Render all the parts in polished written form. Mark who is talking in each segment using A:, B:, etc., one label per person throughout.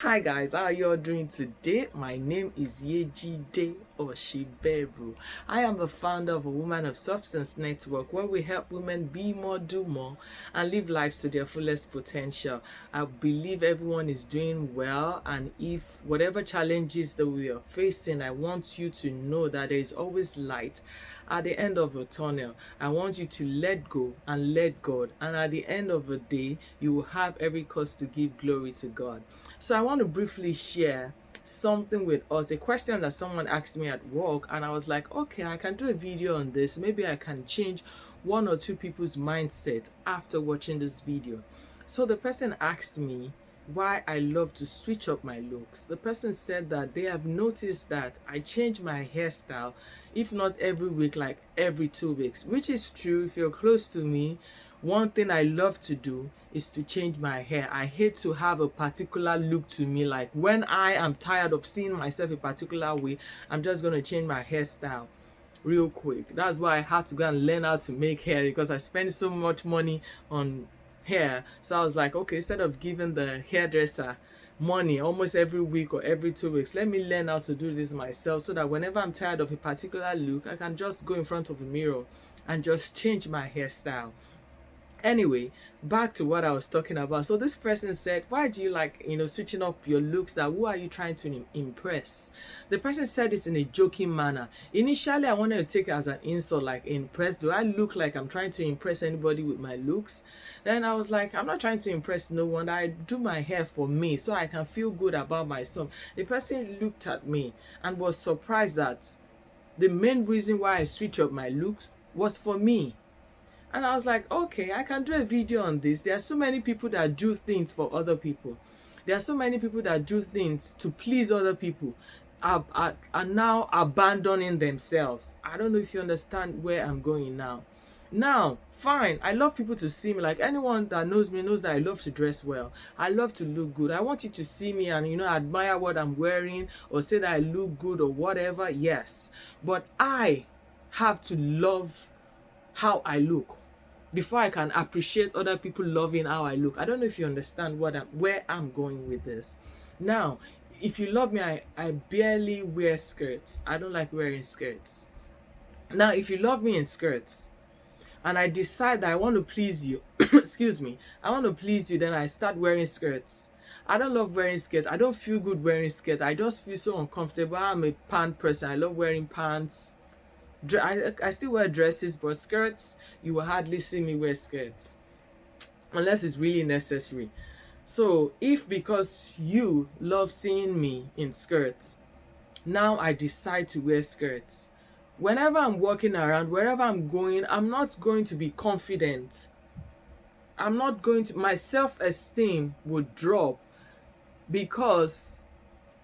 A: Hi guys, how are you all doing today? My name is Yejide Oshiberu. I am the founder of a Woman of Substance Network where we help women be more, do more, and live lives to their fullest potential. I believe everyone is doing well, and if whatever challenges that we are facing, I want you to know that there is always light at the end of the tunnel. I want you to let go and let God, and at the end of the day, you will have every cause to give glory to God. So I want to briefly share something with us, a question that someone asked me at work, and I was like, okay, I can do a video on this. Maybe I can change one or two people's mindset after watching this video. So the person asked me why I love to switch up my looks. The person said that they have noticed that I change my hairstyle, if not every week, like every 2 weeks, which is true. If you're close to me, one thing I love to do is to change my hair. I hate to have a particular look to me. Like when I am tired of seeing myself a particular way, I'm just going to change my hairstyle real quick. That's why I had to go and learn how to make hair, because I spend so much money on hair. So I was like, okay, instead of giving the hairdresser money almost every week or every 2 weeks, let me learn how to do this myself, so that whenever I'm tired of a particular look, I can just go in front of a mirror and just change my hairstyle. Anyway, back to what I was talking about. So this person said, why do you like, switching up your looks? That who are you trying to impress? The person said it in a joking manner. Initially, I wanted to take it as an insult, like, impress. Do I look like I'm trying to impress anybody with my looks? Then I was like, I'm not trying to impress no one. I do my hair for me so I can feel good about myself. The person looked at me and was surprised that the main reason why I switch up my looks was for me. And I was like, okay, I can do a video on this. There are so many people that do things for other people. There are so many people that do things to please other people, are now abandoning themselves. I don't know if you understand where I'm going now. Now, fine, I love people to see me. Like, anyone that knows me knows that I love to dress well. I love to look good. I want you to see me and, admire what I'm wearing, or say that I look good or whatever. Yes. But I have to love how I look before I can appreciate other people loving how I look. I don't know if you understand where I'm going with this. Now, if you love me, I barely wear skirts. I don't like wearing skirts. Now, if you love me in skirts and I decide that I want to please you, excuse me, I want to please you, then I start wearing skirts. I don't love wearing skirts. I don't feel good wearing skirts. I just feel so uncomfortable. I'm a pant person. I love wearing pants. I still wear dresses, but skirts, you will hardly see me wear skirts unless it's really necessary. So if, because you love seeing me in skirts, now I decide to wear skirts, whenever I'm walking around, wherever I'm going, I'm not going to be confident. My self-esteem would drop because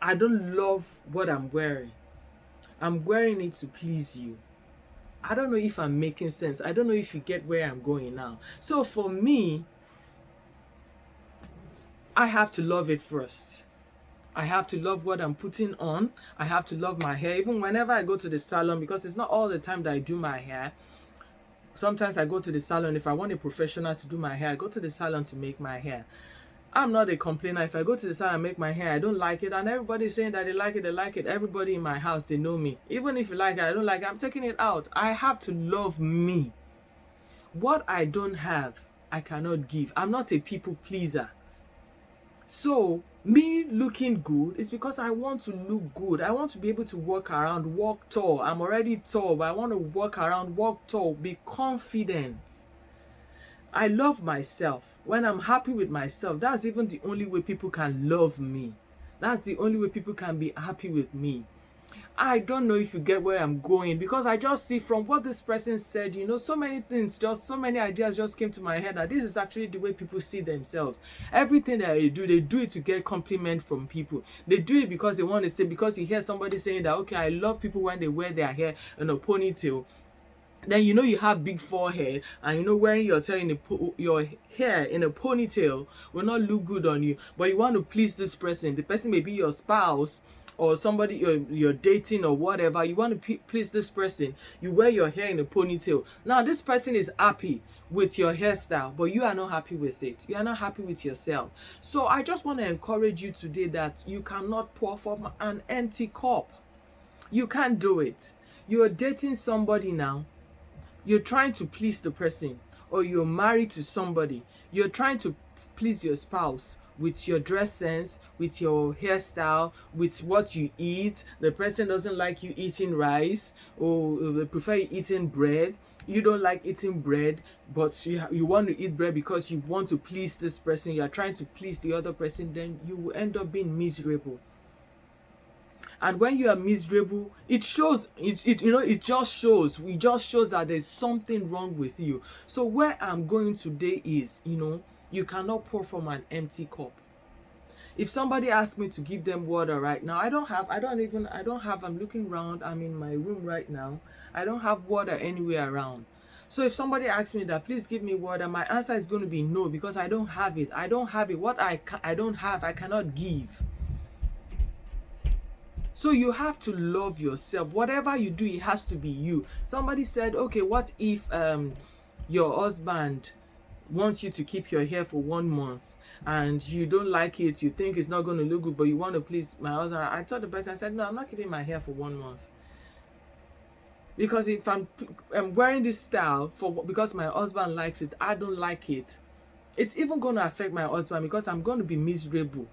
A: I don't love what I'm wearing. I'm wearing it to please you. I don't know if I'm making sense. I don't know if you get where I'm going now. So for me, I have to love it first. I have to love what I'm putting on. I have to love my hair. Even whenever I go to the salon, because it's not all the time that I do my hair. Sometimes I go to the salon. If I want a professional to do my hair, I go to the salon to make my hair. I'm not a complainer. If I go to the salon and make my hair, I don't like it, and everybody's saying that they like it. Everybody in my house, they know me. Even if you like it, I don't like it, I'm taking it out. I have to love me. What I don't have, I cannot give. I'm not a people pleaser. So me looking good is because I want to look good. I want to be able to walk around, walk tall. I'm already tall, but I want to walk around, walk tall, be confident. I love myself. When I'm happy with myself, that's even the only way people can love me. That's the only way people can be happy with me. I don't know if you get where I'm going, because I just see from what this person said, so many things, just so many ideas just came to my head that this is actually the way people see themselves. Everything that they do it to get compliment from people. They do it because they want to say, because you hear somebody saying that, okay, I love people when they wear their hair in a ponytail. Then you have big forehead, and wearing your hair in a ponytail will not look good on you, but you want to please this person. The person may be your spouse, or somebody you're dating or whatever, you want to please this person, you wear your hair in a ponytail. Now this person is happy with your hairstyle, but you are not happy with it. You are not happy with yourself. So I just want to encourage you today that you cannot pour from an empty cup. You can't do it. You're dating somebody now, you're trying to please the person, or you're married to somebody, you're trying to please your spouse with your dress sense, with your hairstyle, with what you eat. The person doesn't like you eating rice, or they prefer you eating bread. You don't like eating bread, but you want to eat bread because you want to please this person. You are trying to please the other person. Then you will end up being miserable. And when you are miserable, it shows. It just shows. It just shows that there's something wrong with you. So where I'm going today is, you cannot pour from an empty cup. If somebody asks me to give them water right now, I'm looking around, I'm in my room right now, I don't have water anywhere around. So if somebody asks me that, please give me water, my answer is going to be no, because I don't have it. What I don't have, I cannot give. So you have to love yourself. Whatever you do, it has to be you. Somebody said, okay, what if your husband wants you to keep your hair for 1 month and you don't like it, you think it's not going to look good, but you want to please my husband? I told the person, I said, no, I'm not keeping my hair for 1 month. Because if I'm wearing this style because my husband likes it, I don't like it, it's even going to affect my husband, because I'm going to be miserable,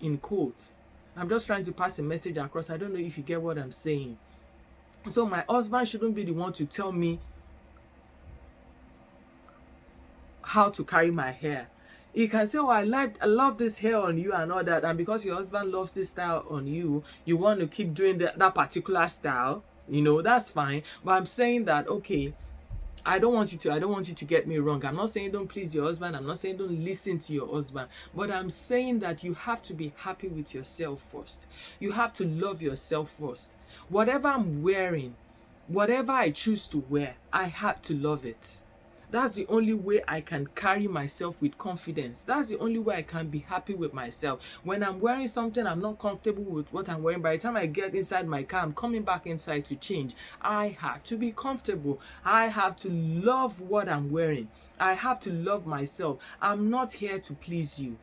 A: in quotes. I'm just trying to pass a message across. I don't know if you get what I'm saying. So my husband shouldn't be the one to tell me how to carry my hair. He can say, oh, I love this hair on you and all that, and because your husband loves this style on you, you want to keep doing that particular style. That's fine. But I'm saying that, okay, I don't want you to get me wrong. I'm not saying don't please your husband. I'm not saying don't listen to your husband. But I'm saying that you have to be happy with yourself first. You have to love yourself first. Whatever I'm wearing, whatever I choose to wear, I have to love it. That's the only way I can carry myself with confidence. That's the only way I can be happy with myself. When I'm wearing something, I'm not comfortable with what I'm wearing. By the time I get inside my car, I'm coming back inside to change. I have to be comfortable. I have to love what I'm wearing. I have to love myself. I'm not here to please you.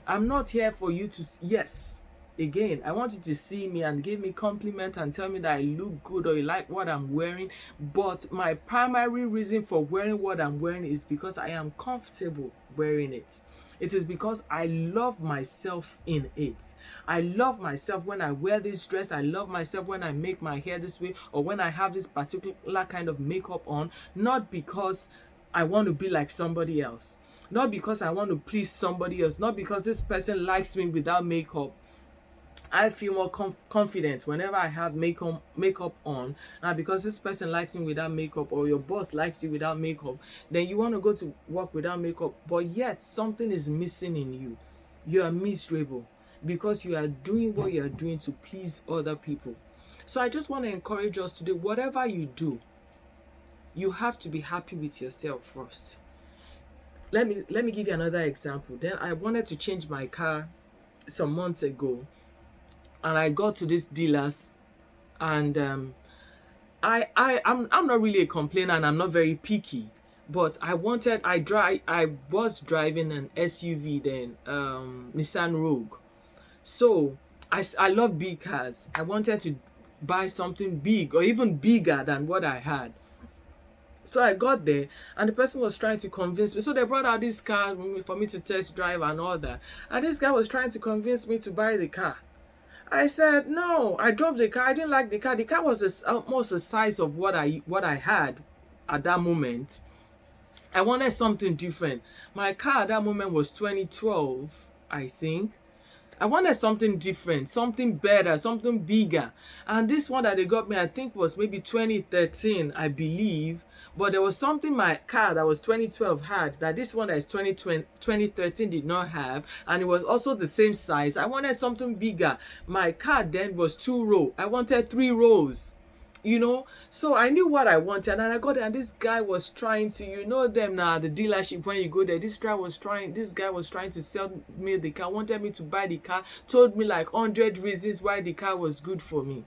A: I'm not here for you to, yes. Again, I want you to see me and give me compliment and tell me that I look good or you like what I'm wearing. But my primary reason for wearing what I'm wearing is because I am comfortable wearing it. It is because I love myself in it. I love myself when I wear this dress. I love myself when I make my hair this way, or when I have this particular kind of makeup on. Not because I want to be like somebody else. Not because I want to please somebody else. Not because this person likes me without makeup. I feel more confident whenever I have makeup on. Now, because this person likes me without makeup, or your boss likes you without makeup, then you want to go to work without makeup, but yet something is missing in you. You are miserable because you are doing what you are doing to please other people. So I just want to encourage us today, whatever you do, you have to be happy with yourself first. Let me give you another example. Then I wanted to change my car some months ago. And I got to this dealers, and I'm not really a complainer, and I'm not very picky, but I was driving an SUV then, Nissan Rogue. So I love big cars. I wanted to buy something big, or even bigger than what I had. So I got there, and the person was trying to convince me. So they brought out this car for me to test drive and all that. And this guy was trying to convince me to buy the car. I said, no. I drove the car. I didn't like the car. The car was almost the size of what I had at that moment. I wanted something different. My car at that moment was 2012, I think. I wanted something different, something better, something bigger. And this one that they got me, I think, was maybe 2013, I believe. But there was something my car that was 2012 had that this one that is 2013 did not have. And it was also the same size. I wanted something bigger. My car then was 2 rows. I wanted 3 rows. you know. So I knew what I wanted, and I got there, and this guy was trying to, you know them now, the dealership, when you go there, this guy was trying to sell me the car, wanted me to buy the car, told me like 100 reasons why the car was good for me.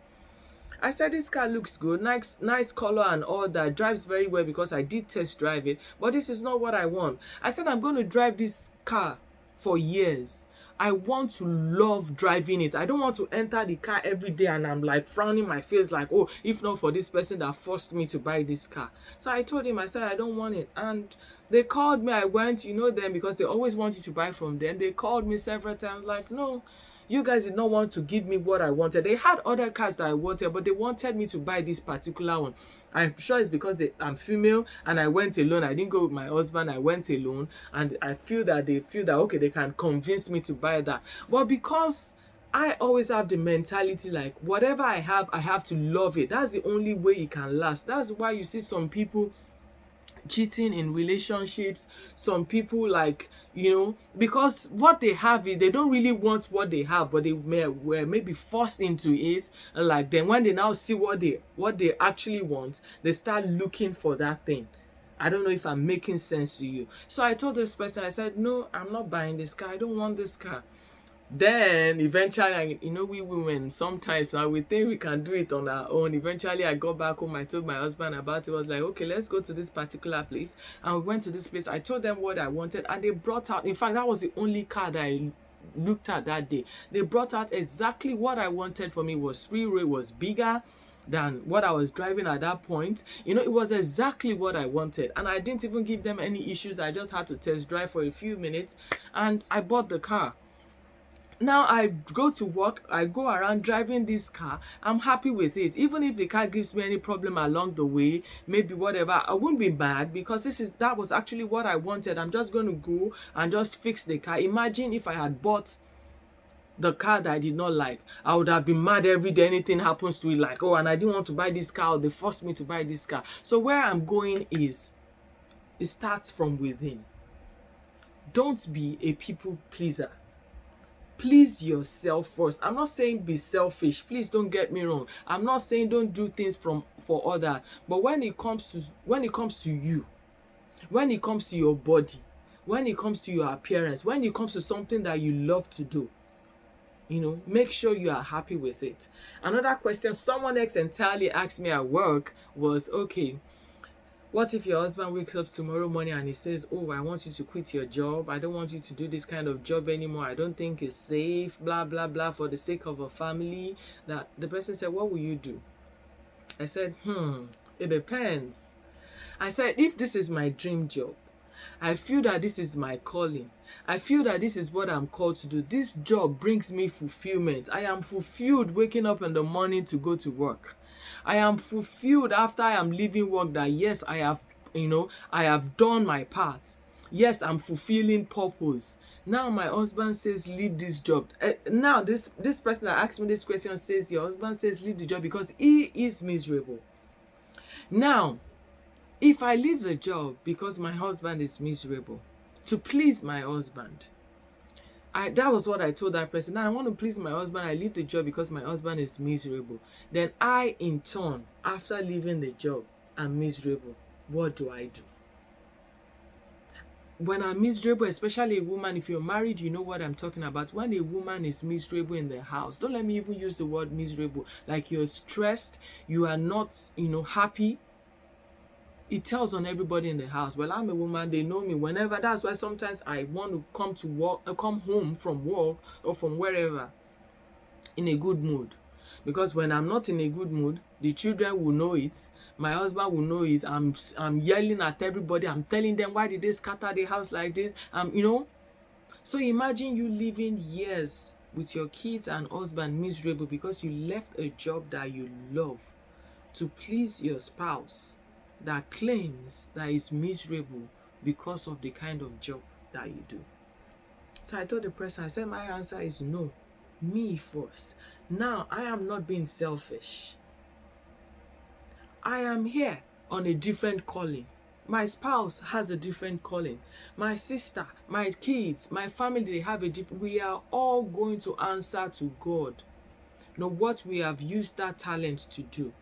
A: I said, this car looks good, nice color and all that, drives very well, because I did test drive it, but this is not what I want. I said, I'm going to drive this car for years. I want to love driving it. I don't want to enter the car every day and I'm like frowning my face like, oh, if not for this person that forced me to buy this car. So I told him, I said, I don't want it. And they called me. I went, you know them, because they always want you to buy from them. They called me several times like, no, you guys did not want to give me what I wanted. They had other cars that I wanted, but they wanted me to buy this particular one. I'm sure it's because I'm female and I went alone. I didn't go with my husband. I went alone, and I feel that they feel that, okay, they can convince me to buy that. But because I always have the mentality like, whatever I have to love it. That's the only way it can last. That's why you see some people cheating in relationships, some people, like, you know, because what they have is, they don't really want what they have, but they were maybe forced into it. And like, then when they now see what they actually want, they start looking for that thing. I don't know if I'm making sense to you. So I told this person, I said, no, I'm not buying this car. I don't want this car. Then eventually, you know, we women sometimes we think we can do it on our own. Eventually I got back home, I told my husband about it. I was like, okay, let's go to this particular place. And we went to this place. I told them what I wanted, and they brought out, in fact, that was the only car that I looked at that day. They brought out exactly what I wanted for me. Was three-row, was bigger than what I was driving at that point. You know, it was exactly what I wanted, and I didn't even give them any issues. I just had to test drive for a few minutes, and I bought the car. Now I go to work, I go around driving this car. I'm happy with it. Even if the car gives me any problem along the way, maybe whatever, I won't be mad, because that was actually what I wanted. I'm just going to go and just fix the car. Imagine if I had bought the car that I did not like. I would have been mad every day anything happens to it, like, oh, and I didn't want to buy this car, or they forced me to buy this car. So where I'm going is, it starts from within. Don't be a people pleaser. Please yourself first. I'm not saying be selfish. Please don't get me wrong. I'm not saying don't do things for others. But when it comes to you, when it comes to your body, when it comes to your appearance, when it comes to something that you love to do, you know, make sure you are happy with it. Another question someone else entirely asked me at work was, okay, what if your husband wakes up tomorrow morning and he says, oh, I want you to quit your job. I don't want you to do this kind of job anymore. I don't think it's safe, blah, blah, blah, for the sake of a family. That the person said, what will you do? I said, it depends. I said, if this is my dream job, I feel that this is my calling. I feel that this is what I'm called to do. This job brings me fulfillment. I am fulfilled waking up in the morning to go to work. I am fulfilled after I am leaving work that, yes, I have done my part. Yes, I'm fulfilling purpose. Now my husband says, leave this job. Now this person that asked me this question says, your husband says leave the job because he is miserable. Now, if I leave the job because my husband is miserable, to please my husband, that was what I told that person. Now I want to please my husband. I leave the job because my husband is miserable. Then I, in turn, after leaving the job, am miserable. What do I do? When I'm miserable, especially a woman, if you're married, you know what I'm talking about. When a woman is miserable in the house, don't let me even use the word miserable. Like you're stressed, you are not, happy. It tells on everybody in the house. Well, I'm a woman, they know me. Whenever, that's why sometimes I want to come home from work or from wherever in a good mood. Because when I'm not in a good mood, the children will know it. My husband will know it. I'm yelling at everybody. I'm telling them, why did they scatter the house like this? So imagine you living years with your kids and husband miserable because you left a job that you love to please your spouse that claims that is miserable because of the kind of job that you do. So I told the person, I said, my answer is no. Me first. Now, I am not being selfish. I am here on a different calling. My spouse has a different calling. My sister, my kids, my family, they have a different. We are all going to answer to God. Know what we have used that talent to do.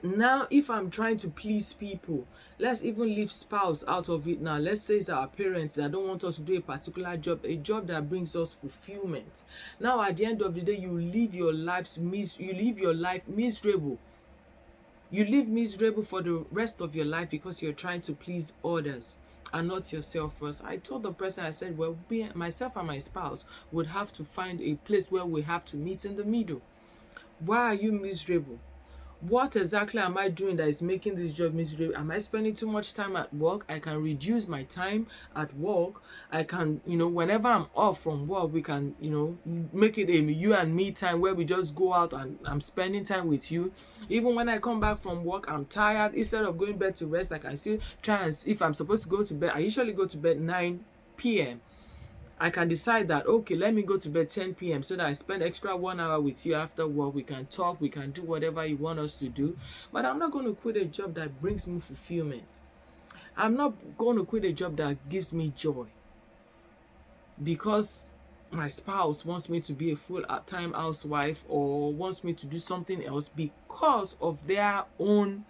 A: Now, if I'm trying to please people, let's even leave spouse out of it now. Let's say it's our parents that don't want us to do a particular job, a job that brings us fulfillment. Now, at the end of the day, you live your life miserable. You live miserable for the rest of your life because you're trying to please others and not yourself first. I told the person, I said, well, myself and my spouse would have to find a place where we have to meet in the middle. Why are you miserable? What exactly am I doing that is making this job miserable? Am I spending too much time at work? I can reduce my time at work. I can, whenever I'm off from work, we can, make it a you and me time where we just go out and I'm spending time with you. Even when I come back from work, I'm tired. Instead of going to bed to rest, I can still try and, if I'm supposed to go to bed, I usually go to bed 9 p.m. I can decide that, okay, let me go to bed 10 p.m. so that I spend extra 1 hour with you after work. We can talk, we can do whatever you want us to do. But I'm not going to quit a job that brings me fulfillment. I'm not going to quit a job that gives me joy because my spouse wants me to be a full-time housewife or wants me to do something else because of their own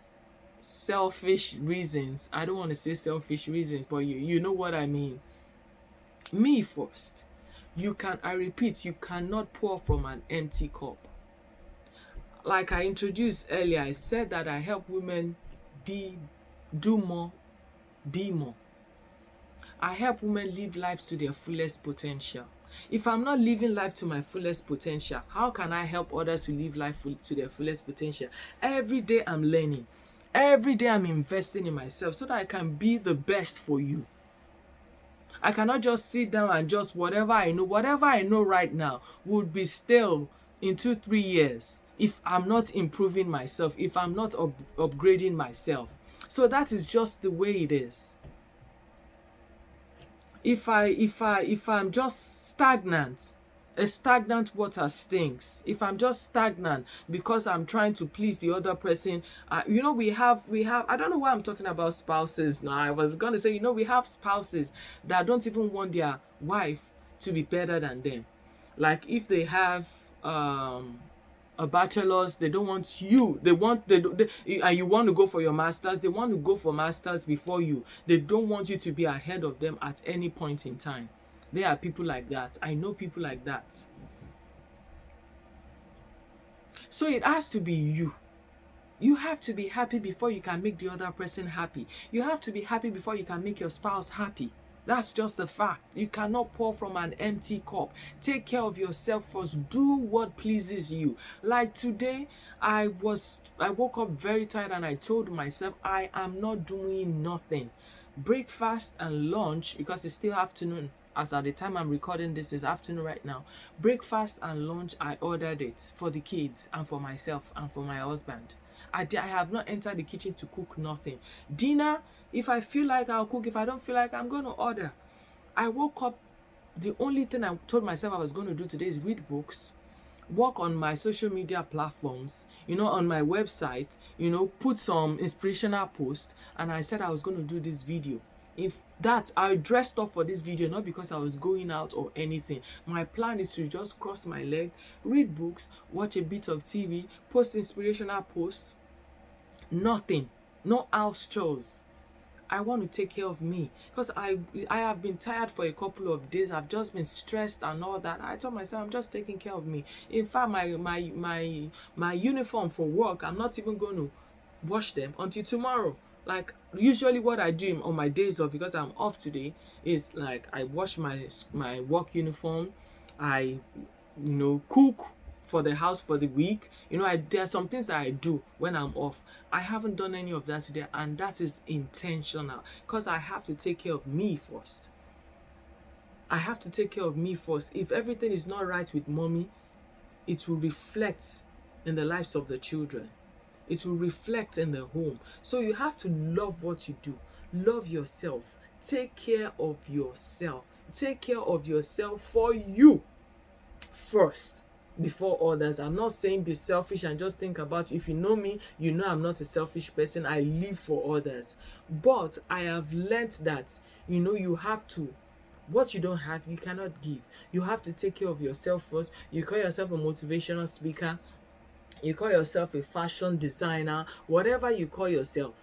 A: selfish reasons. I don't want to say selfish reasons, but you know what I mean. Me first. I repeat, you cannot pour from an empty cup. Like I introduced earlier, I said that I help women do more, be more. I help women live lives to their fullest potential. If I'm not living life to my fullest potential, how can I help others to live life to their fullest potential? Every day I'm learning. Every day I'm investing in myself so that I can be the best for you. I cannot just sit down and just whatever I know right now would be stale in 2-3 years if I'm not improving myself, if I'm not upgrading myself. So that is just the way it is. If I'm just stagnant, a stagnant water stinks. If I'm just stagnant because I'm trying to please the other person, we have, I don't know why I'm talking about spouses now. I was going to say, we have spouses that don't even want their wife to be better than them. Like if they have a bachelor's, they don't want you. And you want to go for your master's, they want to go for master's before you. They don't want you to be ahead of them at any point in time. There are people like that. I know people like that. So it has to be you. You have to be happy before you can make the other person happy. You have to be happy before you can make your spouse happy. That's just the fact. You cannot pour from an empty cup. Take care of yourself first. Do what pleases you. Like today, I woke up very tired and I told myself I am not doing nothing. Breakfast and lunch, because it's still afternoon. As at the time I'm recording this is afternoon right now. Breakfast and lunch, I ordered it for the kids and for myself and for my husband. I have not entered the kitchen to cook nothing. Dinner, if I feel like I'll cook. If I don't feel like, I'm going to order. I woke up, the only thing I told myself I was going to do today is read books, work on my social media platforms, on my website, put some inspirational posts, and I said I was going to do this video. If that, I dressed up for this video not because I was going out or anything. My plan is to just cross my leg, read books, watch a bit of TV, post inspirational posts. Nothing. No house chores. I want to take care of me because I have been tired for a couple of days. I've just been stressed and all that. I told myself I'm just taking care of me. In fact, my uniform for work, I'm not even going to wash them until tomorrow. Like usually what I do on my days off, because I'm off today, is like I wash my work uniform, I cook for the house for the week. There are some things that I do when I'm off. I haven't done any of that today, and that is intentional because I have to take care of me first. I have to take care of me first. If everything is not right with mommy, it will reflect in the lives of the children. It will reflect in the home. So you have to love what you do. Love yourself. Take care of yourself. Take care of yourself for you first before others. I'm not saying be selfish and just think about you. If you know me, you know I'm not a selfish person. I live for others. But I have learned that, you have to. What you don't have, you cannot give. You have to take care of yourself first. You call yourself a motivational speaker. You call yourself a fashion designer, whatever you call yourself.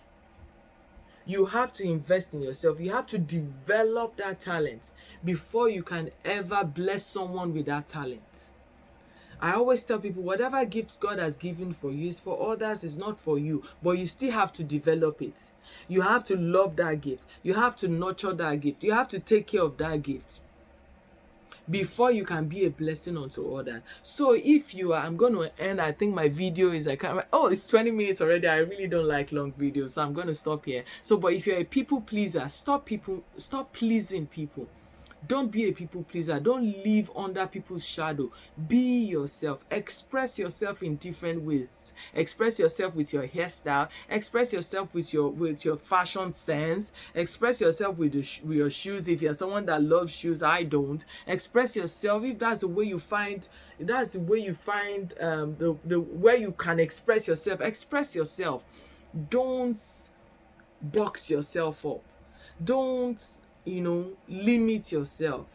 A: You have to invest in yourself. You have to develop that talent before you can ever bless someone with that talent. I always tell people, whatever gift God has given for you is for others, is not for you, but you still have to develop it. You have to love that gift. You have to nurture that gift. You have to take care of that gift before you can be a blessing unto others. So if you are, I'm going to end, I think my video is, it's 20 minutes already. I really don't like long videos, so I'm going to stop here. So, but if you're a people pleaser, stop pleasing people. Don't be a people pleaser. Don't live under people's shadow. Be yourself. Express yourself in different ways. Express yourself with your hairstyle. Express yourself with your fashion sense. Express yourself with your shoes. If you're someone that loves shoes, I don't. Express yourself. If that's the way you find, the where you can express yourself. Express yourself. Don't box yourself up. Don't limit yourself.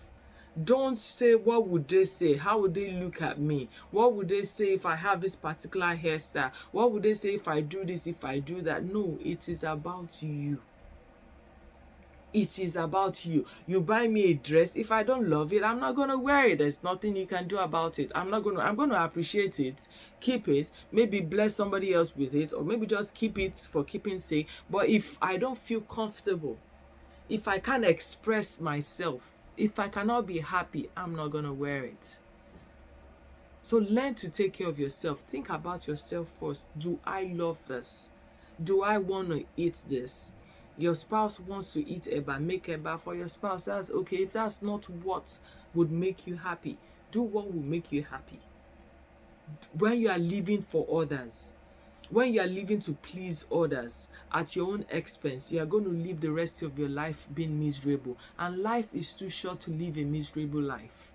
A: Don't say, what would they say? How would they look at me? What would they say if I have this particular hairstyle? What would they say if I do this, if I do that? No, it is about you. It is about you. You buy me a dress. If I don't love it, I'm not going to wear it. There's nothing you can do about it. I'm going to appreciate it, keep it, maybe bless somebody else with it, or maybe just keep it for keeping's sake. But if I don't feel comfortable, if I can't express myself, if I cannot be happy, I'm not going to wear it. So learn to take care of yourself. Think about yourself first. Do I love this? Do I want to eat this? Your spouse wants to eat eba, make eba for your spouse. That's okay. If that's not what would make you happy, do what will make you happy. When you are living for others, when you are living to please others at your own expense, you are going to live the rest of your life being miserable. And life is too short to live a miserable life.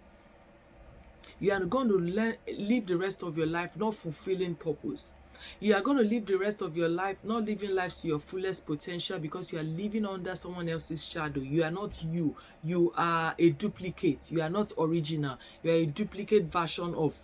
A: You are going to live the rest of your life not fulfilling purpose. You are going to live the rest of your life not living life to your fullest potential because you are living under someone else's shadow. You are not you. You are a duplicate. You are not original. You are a duplicate version of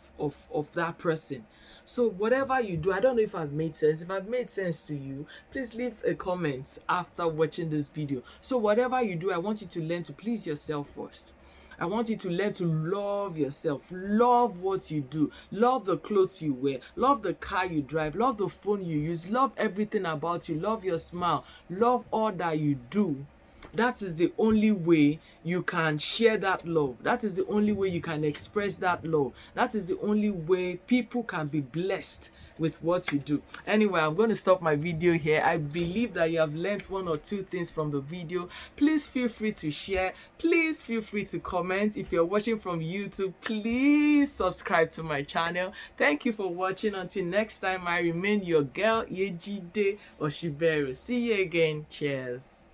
A: that person. So whatever you do, I don't know if I've made sense. If I've made sense to you, please leave a comment after watching this video. So whatever you do, I want you to learn to please yourself first. I want you to learn to love yourself. Love what you do. Love the clothes you wear. Love the car you drive. Love the phone you use. Love everything about you. Love your smile. Love all that you do. That is the only way you can share that love. That is the only way you can express that love. That is the only way people can be blessed with what you do. Anyway, I'm going to stop my video here. I believe that you have learned one or two things from the video. Please feel free to share. Please feel free to comment. If you're watching from YouTube, please subscribe to my channel. Thank you for watching. Until next time, I remain your girl, Yejide Oshiberu. See you again. Cheers.